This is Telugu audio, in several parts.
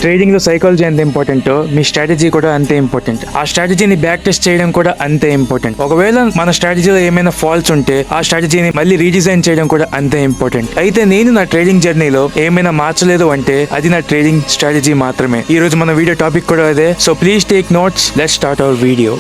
ట్రేడింగ్ లో సైకాలజీ ఎంత ఇంపార్టెంట్, మీ స్ట్రాటజీ కూడా అంతే ఇంపార్టెంట్. ఆ స్ట్రాటజీని బ్యాక్ టెస్ట్ చేయడం కూడా అంతే ఇంపార్టెంట్. ఒకవేళ మన స్ట్రాటజీలో ఏమైనా ఫాల్ట్స్ ఉంటే ఆ స్ట్రాటజీని మళ్ళీ రీడిజైన్ చేయడం కూడా అంతే ఇంపార్టెంట్. అయితే నేను నా ట్రేడింగ్ జర్నీలో ఏమైనా మార్చలేదు అంటే అది నా ట్రేడింగ్ స్ట్రాటజీ మాత్రమే. ఈ రోజు మన వీడియో టాపిక్ కూడా అదే. So please take notes. Let's start our video.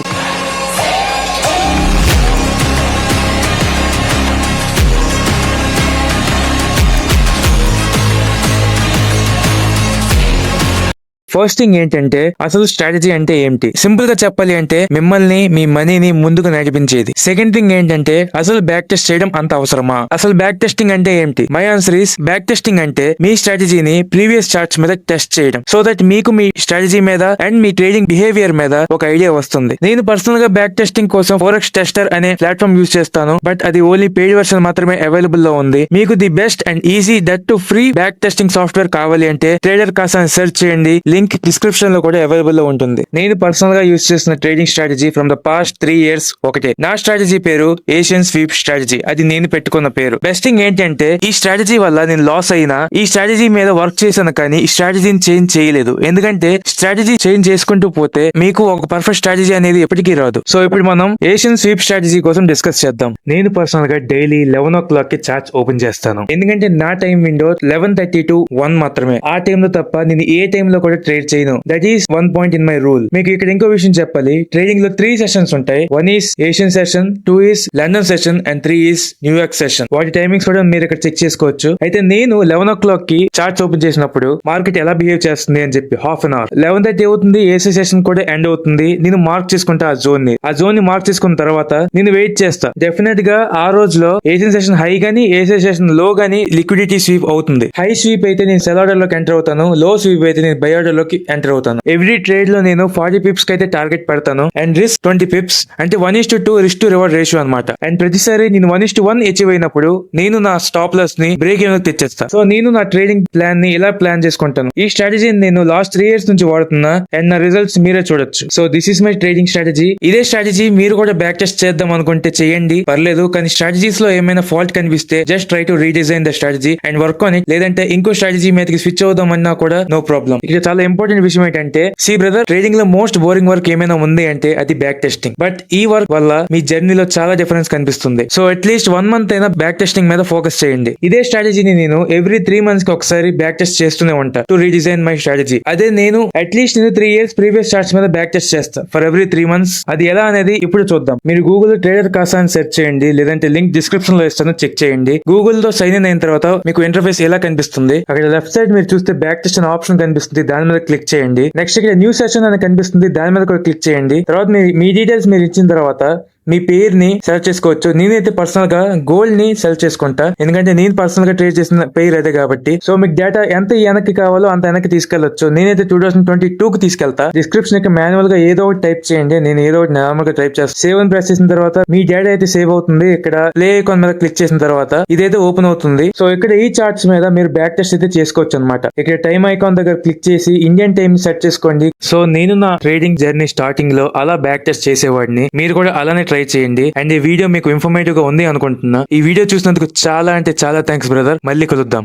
First thing ఏంటంటే అసలు స్ట్రాటజీ అంటే ఏంటి? సింపుల్ గా చెప్పాలి అంటే మిమ్మల్ని మీ మనీని ముందుకు నడిపించేది. సెకండ్ థింగ్ ఏంటంటే అసలు బ్యాక్ టెస్ట్ చేయడం అంత అవసరమా? అసలు బ్యాక్ టెస్టింగ్ అంటే ఏంటి? My answer is back testing అంటే మీ స్ట్రాటజీని ప్రీవియస్ చార్ట్స్ మీద టెస్ట్ చేయడం, సో దట్ మీకు మీ స్ట్రాటజీ మీద అండ్ మీ ట్రేడింగ్ బిహేవియర్ మీద ఒక ఐడియా వస్తుంది. నేను పర్సనల్ గా బ్యాక్ టెస్టింగ్ కోసం ఫోరెక్స్ టెస్టర్ అనే ప్లాట్ఫామ్ యూజ్ చేస్తాను, బట్ అది ఓన్లీ పెయిడ్ వర్షన్ మాత్రమే అవైలబుల్ లో ఉంది. మీకు the best and easy that to free back testing software కావాలి అంటే ట్రేడర్ కాసా అని సెర్చ్ చేయండి. లింక్ డిస్క్రిప్షన్ లో కూడా అవైలబుల్ లో ఉంటుంది. నేను పర్సనల్ గా యూజ్ చేసిన trading strategy from the past 3 years ఒకటే. నా స్ట్రాటజీ పేరు ఏషియన్ స్వీప్ స్ట్రాటజీ. అది నేను పెట్టుకున్న పేరు. బెస్ట్ థింగ్ ఏంటంటే ఈ స్ట్రాటజీ వల్ల నేను లాస్ అయినా ఈ స్ట్రాటజీ మీద వర్క్ చేశాను, కానీ ఈ స్ట్రాటజీని చేంజ్ చేయలేదు. ఎందుకంటే స్ట్రాటజీ చేంజ్ చేసుకుంటూ పోతే మీకు ఒక పర్ఫెక్ట్ స్ట్రాటజీ అనేది ఎప్పటికీ రాదు. సో ఇప్పుడు మనం ఏషియన్ స్వీప్ స్ట్రాటజీ కోసం డిస్కస్ చేద్దాం. నేను పర్సనల్ గా డైలీ 11 o'clock కి చార్ట్స్ ఓపెన్ చేస్తాను. ఎందుకంటే నా టైం విండో 11:30 to 1 మాత్రమే. ఆ టైం లో తప్ప నేను ఏ టైం లో కూడా ట్రేడ్ చేయను. That is one point in my rule. మీకు ఇక్కడ ఇంకో విషయం చెప్పాలి. ట్రేడింగ్ లో 3 సెషన్స్ ఉంటాయి. 1 is Asian session, 2 is London session and 3 is New York session. వాటి టైమింగ్స్ కూడా మీరు ఇక్కడ చెక్ చేసుకోవచ్చు. అయితే నేను 11 o'clock కి చార్ట్స్ ఓపెన్ చేసినప్పుడు మార్కెట్ ఎలా బిహేవ్ చేస్తుంది అని చెప్పి హాఫ్ అన్ అవర్ 11:30 అవుతుంది, ఏసీ సెషన్ కూడా ఎండ్ అవుతుంది. నేను మార్క్ చేసుకుంటా ఆ జోన్ ని మార్క్ చేసుకున్న తర్వాత నేను వెయిట్ చేస్తా. డెఫినెట్ గా ఆ రోజులో ఏషియన్ సెషన్ హై గానీ ఏసీ సెషన్ లో గానీ లిక్విడిటీ స్వీప్ అవుతుంది. హై స్వీప్ అయితే నేను సెల్ ఆర్డర్ లోకి ఎంటర్ అవుతాను, లో స్వీప్ అయితే నేను బై ఆర్డర్ లోకి ఎంటర్ అవుతాను. ఎవ్రీ ట్రేడ్ లో నేను 40 pips కి అయితే టార్గెట్ పెడతాను అండ్ రిస్క్ 20 pips, అంటే 1:2 రిస్క్ టు రివార్డ్ రేషియో అనమాట. అండ్ ప్రతిసారి నేను 1:1 అచీవ్ అయినప్పుడు నేను నా స్టాప్ లాస్ ని బ్రేక్ ఈవెన్ తెచ్చేస్తా. సో నేను నా ట్రేడింగ్ ప్లాన్ ని ఇలా ప్లాన్ చేసుకుంటాను. ఈ స్ట్రాటజీని నేను లాస్ట్ 3 years నుంచి వాడుతున్నా అండ్ నా రిజల్ట్స్ మీరే చూడొచ్చు. So this is my trading strategy. ఇదే స్ట్రాటజీ మీరు కూడా బ్యాక్ టెస్ట్ చేద్దాం అనుకుంటే చేయండి, పర్లేదు. కానీ స్ట్రాటజీస్ లో ఏమైనా ఫాల్ట్ కనిపిస్తే just try to redesign the strategy and work on it. లేదంటే ఇంకో స్ట్రాటజీ మీదకి స్విచ్ అవుదాం అన్నా కూడా నో ప్రాబ్లం. ఇక్కడ చాలా ఇంపార్టెంట్ విషయం ఏంటంటే సి బ్రదర్, ట్రేడింగ్ లో మోస్ట్ బోరింగ్ వర్క్ ఏమైనా ఉంది అంటే అది బ్యాక్ టెస్టింగ్. బట్ ఈ వర్క్ వల్ల మీ జర్నీలో చాలా డిఫరెన్స్ కనిపిస్తుంది. సో అట్లీస్ట్ 1 month అయినా బ్యాక్ టెస్టింగ్ మీద ఫోకస్ చేయండి. ఇదే స్ట్రాటజీని నేను ఎవ్రీ 3 months కి ఒకసారి బ్యాక్ టెస్ట్ చేస్తూనే ఉంటా టు రీడిజైన్ మై స్ట్రాటజీ. అదే నేను అట్లీస్ట్ 3 years ప్రీవియస్ చార్ట్స్ మీద బ్యాక్ టెస్ట్ చేస్తా ఫర్ ఎవ్రీ 3 months. అది ఎలా అనేది ఇప్పుడు చూద్దాం. మీరు గూగుల్ ట్రేడర్ కాసా అని సెర్చ్ చేయండి, లేదంటే లింక్ డిస్క్రిప్షన్ లో ఇస్తాను, చెక్ చేయండి. గూగుల్ తో సైన్ ఇన్ అయిన తర్వాత మీకు ఇంటర్ఫేస్ ఎలా కనిపిస్తుంది. అక్కడ లెఫ్ట్ సైడ్ మీరు చూస్తే బ్యాక్ టెస్ట్ అనే ఆప్షన్ కనిపిస్తుంది, దాని మీద క్లిక్ చేయండి. నెక్స్ట్ ఇక్కడ న్యూ సెషన్ అని కనిపిస్తుంది, దాని మీద కూడా క్లిక్ చేయండి. తర్వాత మీ డీటెయిల్స్ మీరు ఇచ్చిన తర్వాత మీ పేరుని సెలెక్ట్ చేసుకోవచ్చు. నేనైతే పర్సనల్ గా గోల్డ్ ని సెలెక్ట్ చేసుకుంటా, ఎందుకంటే నేను పర్సనల్ గా ట్రేడ్ చేసిన పేరు అదే కాబట్టి. సో మీకు డేటా ఎంత వెనక్కి కావాలో అంత వెనక్కి తీసుకెళ్లొచ్చు. నేనైతే 2022 కి తీసుకెళ్తా. డిస్క్రిప్షన్ కి మాన్యువల్ గా ఏదో ఒకటి టైప్ చేయండి, నేను ఏదో ఒకటి నార్మల్ గా టైప్ చేస్తాను. సేవ్ అని ప్రెస్ చేసిన తర్వాత మీ డేటా అయితే సేవ్ అవుతుంది. ఇక్కడ ప్లే ఐకాన్ మీద క్లిక్ చేసిన తర్వాత ఇదైతే ఓపెన్ అవుతుంది. సో ఇక్కడ ఈ చార్ట్స్ మీద మీరు బ్యాక్ టెస్ట్ అయితే చేసుకోవచ్చు అనమాట. ఇక్కడ టైం ఐకాన్ దగ్గర క్లిక్ చేసి ఇండియన్ టైం సెట్ చేసుకోండి. సో నేను నా ట్రేడింగ్ జర్నీ స్టార్టింగ్ లో అలా బ్యాక్ టెస్ట్ చేసేవాడిని. మీరు కూడా అలానే ట్రై చేయండి. అండ్ ఈ వీడియో మీకు ఇన్ఫర్మేటివ్ గా ఉంది అనుకుంటున్నా. ఈ వీడియో చూసినందుకు చాలా అంటే చాలా థ్యాంక్స్ బ్రదర్. మళ్ళీ కలుద్దాం.